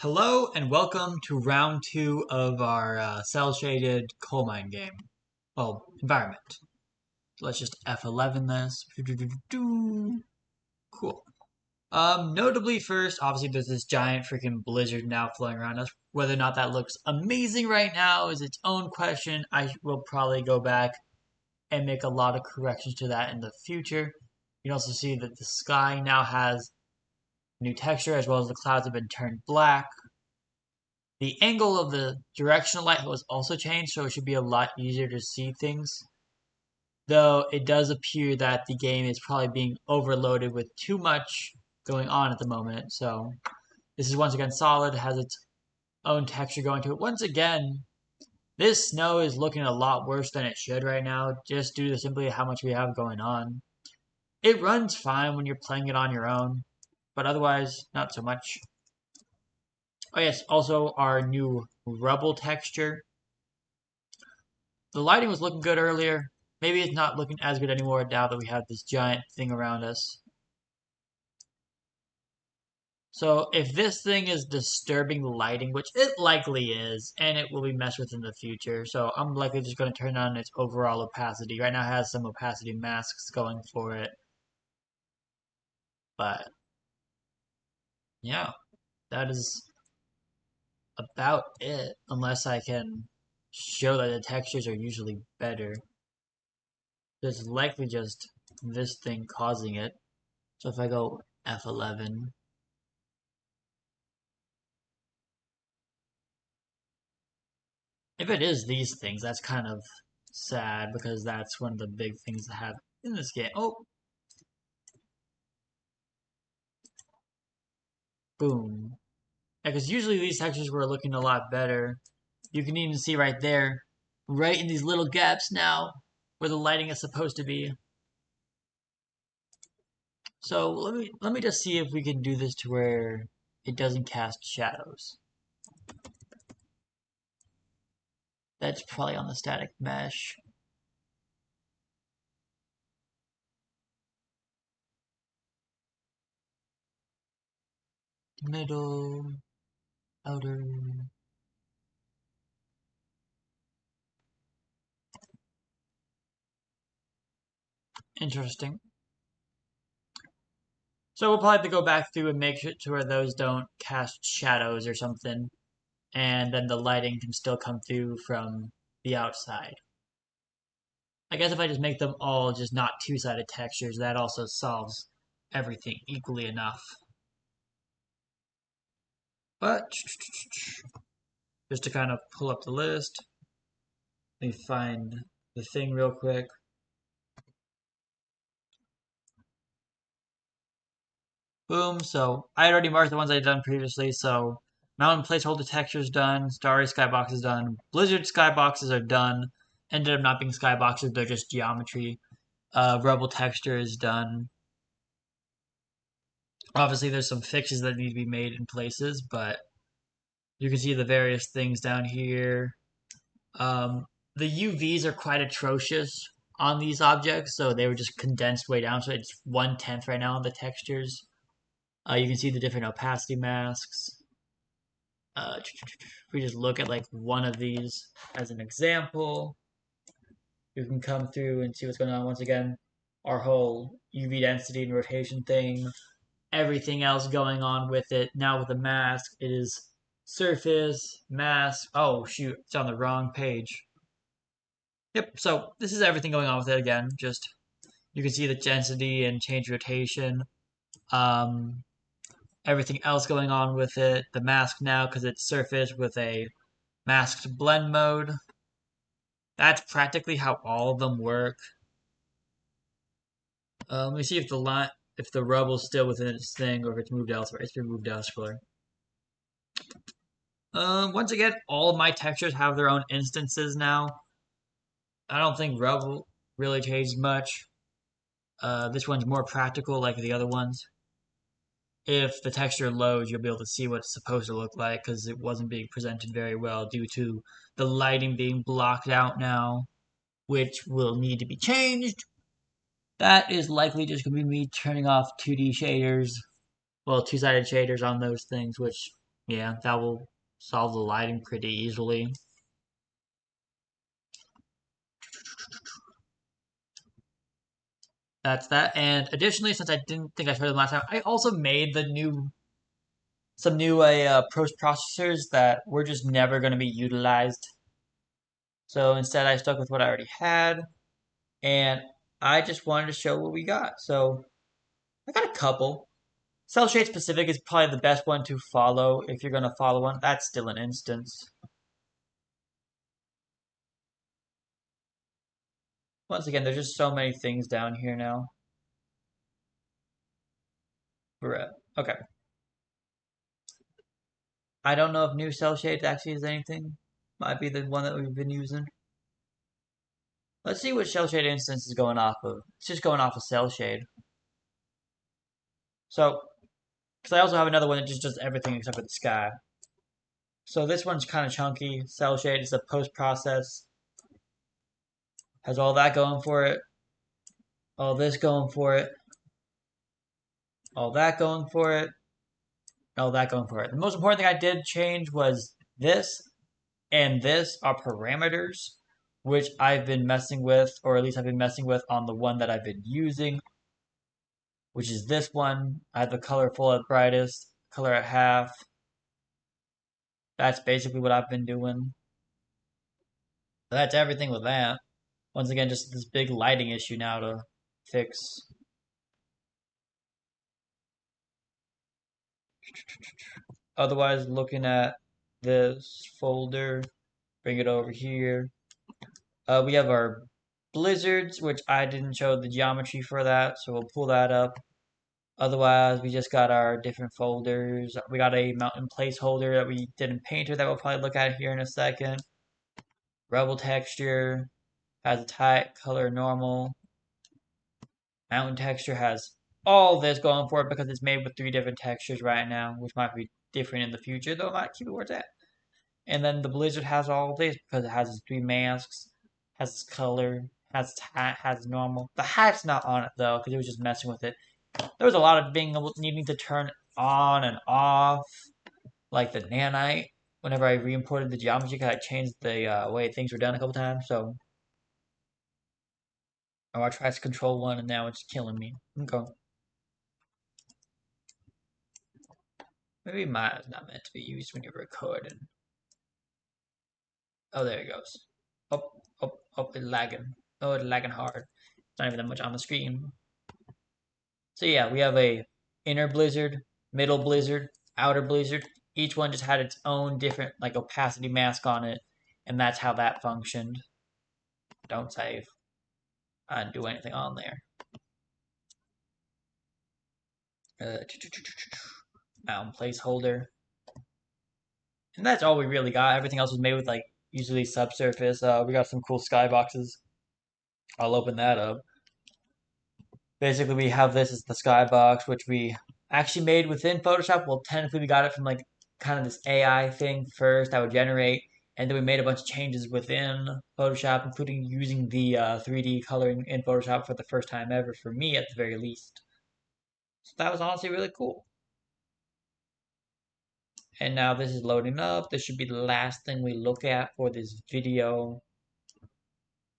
Hello and welcome to round 2 of our cell-shaded Coalmine game. Well, environment. Let's just F11 this. Cool. Notably first, obviously there's this giant freaking blizzard now flowing around us. Whether or not that looks amazing right now is its own question. I will probably go back and make a lot of corrections to that in the future. You can also see that the sky now has new texture as well as the clouds have been turned black. The angle of the direction of light was also changed, so it should be a lot easier to see things. Though it does appear that the game is probably being overloaded with too much going on at the moment. So this is once again solid, has its own texture going to it. Once again, this snow is looking a lot worse than it should right now, just due to simply how much we have going on. It runs fine when you're playing it on your own, but otherwise, not so much. Oh yes, also our new rubble texture. The lighting was looking good earlier. Maybe it's not looking as good anymore now that we have this giant thing around us. So if this thing is disturbing the lighting, which it likely is, and it will be messed with in the future, so I'm likely just going to turn on its overall opacity. Right now it has some opacity masks going for it. But yeah, that is about it, unless I can show that the textures are usually better. There's likely just this thing causing it. So if I go F11, if it is these things, that's kind of sad because that's one of the big things to have in this game. Oh, boom. Yeah, because usually these textures were looking a lot better. You can even see right there, right in these little gaps now, where the lighting is supposed to be. So let me just see if we can do this to where it doesn't cast shadows. That's probably on the static mesh. Middle, outer. Interesting. So we'll probably have to go back through and make sure to where those don't cast shadows or something, and then the lighting can still come through from the outside. I guess if I just make them all just not two-sided textures, that also solves everything equally enough. But just to kind of pull up the list, let me find the thing real quick. Boom. So I had already marked the ones I'd done previously. So mountain placeholder texture is done. Starry skybox is done. Blizzard skyboxes are done. Ended up not being skyboxes; they're just geometry. Rubble texture is done. Obviously, there's some fixes that need to be made in places, but you can see the various things down here. The UVs are quite atrocious on these objects, so they were just condensed way down. So it's 1/10 right now on the textures. You can see the different opacity masks. If we just look at like one of these as an example, you can come through and see what's going on. Once again, our whole UV density and rotation thing, everything else going on with it. Now with the mask, it is surface, mask. Oh shoot, it's on the wrong page. Yep, so this is everything going on with it again. Just you can see the density and change rotation. Um, Everything else going on with it. The mask now because it's surface with a masked blend mode. That's practically how all of them work. Let me see if if the rubble's still within its thing or if it's moved elsewhere. It's been moved elsewhere. Once again, all of my textures have their own instances now. I don't think rubble really changed much. This one's more practical like the other ones. If the texture loads, you'll be able to see what it's supposed to look like because it wasn't being presented very well due to the lighting being blocked out now, which will need to be changed. That is likely just going to be me turning off 2D shaders, well, two-sided shaders on those things, which Yeah, that will solve the lighting pretty easily. That's that. And additionally, since I didn't think I showed them last time, I also made the new some new post processors that were just never going to be utilized. So instead, I stuck with what I already had, and I just wanted to show what we got. So I got a couple. Cell shade specific is probably the best one to follow if you're going to follow one. That's still an instance. Once again, there's just so many things down here now. Okay. I don't know if new cell shades actually is anything. Might be the one that we've been using. Let's see what cell shade instance is going off of. It's just going off of cell shade. So, because I also have another one that just does everything except for the sky. So this one's kind of chunky. Cell shade is a post process. Has all that going for it. All this going for it. All that going for it. All that going for it. The most important thing I did change was this and this are parameters, which I've been messing with, or at least I've been messing with on the one that I've been using, which is this one. I have the color full at brightest, color at half. That's basically what I've been doing. That's everything with that. Once again, just this big lighting issue now to fix. Otherwise, looking at this folder, bring it over here. We have our blizzards, which I didn't show the geometry for that, so we'll pull that up. Otherwise, we just got our different folders. We got a mountain placeholder that we did in Painter that we'll probably look at here in a second. Rebel texture has a type, color normal. Mountain texture has all this going for it because it's made with 3 different textures right now, which might be different in the future, though it might keep it where it's at. And then the Blizzard has all this because it has its 3 masks, has its color, has its hat, has normal. The hat's not on it though because it was just messing with it. There was a lot of needing to turn on and off, like the nanite. Whenever I re-imported the geometry, because I changed the way things were done a couple times. So I tried to control one, and now it's killing me. Okay. Maybe mine is not meant to be used when you're recording. Oh, there it goes. Oh, oh, oh, it's lagging. Oh, it's lagging hard. It's not even that much on the screen. So yeah, we have a inner blizzard, middle blizzard, outer blizzard. Each one just had its own different like opacity mask on it, and that's how that functioned. Don't save. I didn't do anything on there. Mountain placeholder. And that's all we really got. Everything else was made with like usually subsurface. We got some cool skyboxes. I'll open that up. Basically, we have this as the skybox, which we actually made within Photoshop. Well, technically, we got it from like kind of this AI thing first that would generate, and then we made a bunch of changes within Photoshop, including using the 3D coloring in Photoshop for the first time ever, for me at the very least. So that was honestly really cool. And now this is loading up. This should be the last thing we look at for this video.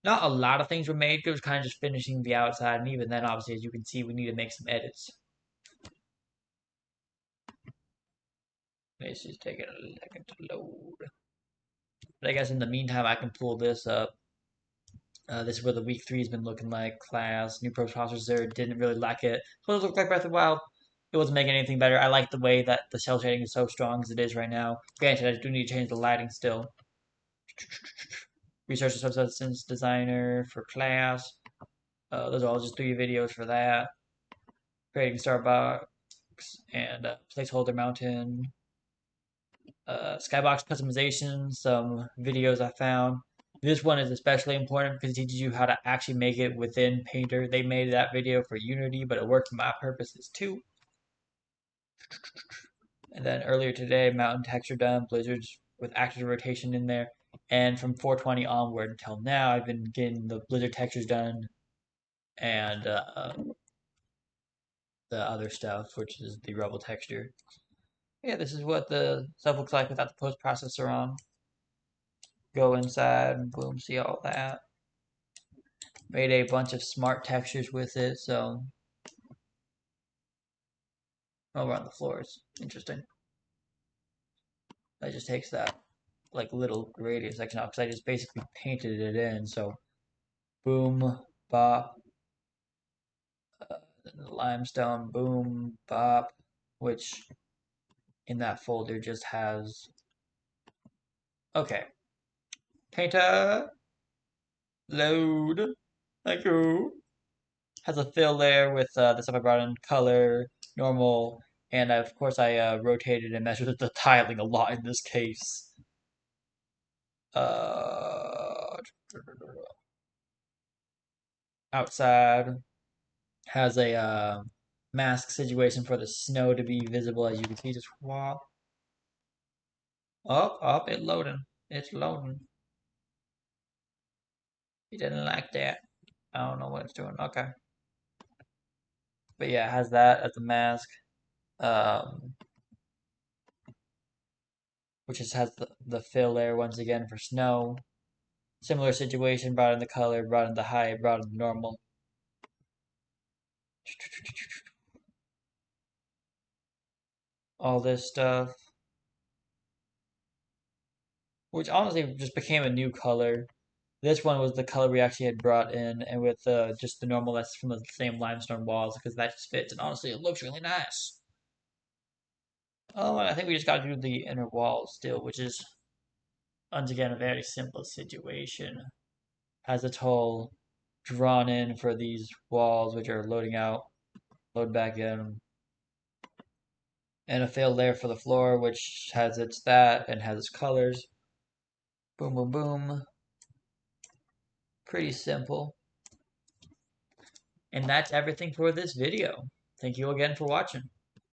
Not a lot of things were made. It was kind of just finishing the outside. And even then, obviously, as you can see, we need to make some edits. This is taking a second to load. But I guess in the meantime, I can pull this up. This is where the week 3 has been looking like. Class, new processor, didn't really like it. So it looked like Breath of the Wild. It wasn't making anything better. I like the way that the cell shading is so strong as it is right now. Granted, I do need to change the lighting still. Research and Subsistence Designer for class. Those are all just 3 videos for that. Creating Starbucks and placeholder mountain. Skybox customization, some videos I found. This one is especially important because it teaches you how to actually make it within Painter. They made that video for Unity, but it worked for my purposes too. And then earlier today, mountain texture done, blizzards with active rotation in there. And from 420 onward until now, I've been getting the blizzard textures done and the other stuff, which is the rubble texture. Yeah, this is what the stuff looks like without the post processor on. Go inside and boom, see all that. Made a bunch of smart textures with it, so over on the floors. Interesting. That just takes that like little radius section out because I just basically painted it in. So boom, bop, limestone, boom, bop, which in that folder just has okay. Painter load. Thank you. Has a fill there with the stuff I brought in color, normal, and of course I rotated and measured the tiling a lot in this case. Uh, outside has a mask situation for the snow to be visible, as you can see. Just whop, up, it's loading. It's loading. He didn't like that. I don't know what it's doing. Okay, but yeah, it has that as a mask. Um, which just has the fill there once again for snow. Similar situation, brought in the color, brought in the height, brought in the normal. All this stuff, which honestly just became a new color. This one was the color we actually had brought in, and with just the normal that's from the same limestone walls, because that just fits, and honestly, it looks really nice. Oh, and I think we just got to do the inner wall still, which is, once again, a very simple situation. Has its hole drawn in for these walls, which are loading out, load back in, and a fill layer for the floor, which has its that and has its colors. Boom, boom, boom. Pretty simple. And that's everything for this video. Thank you again for watching.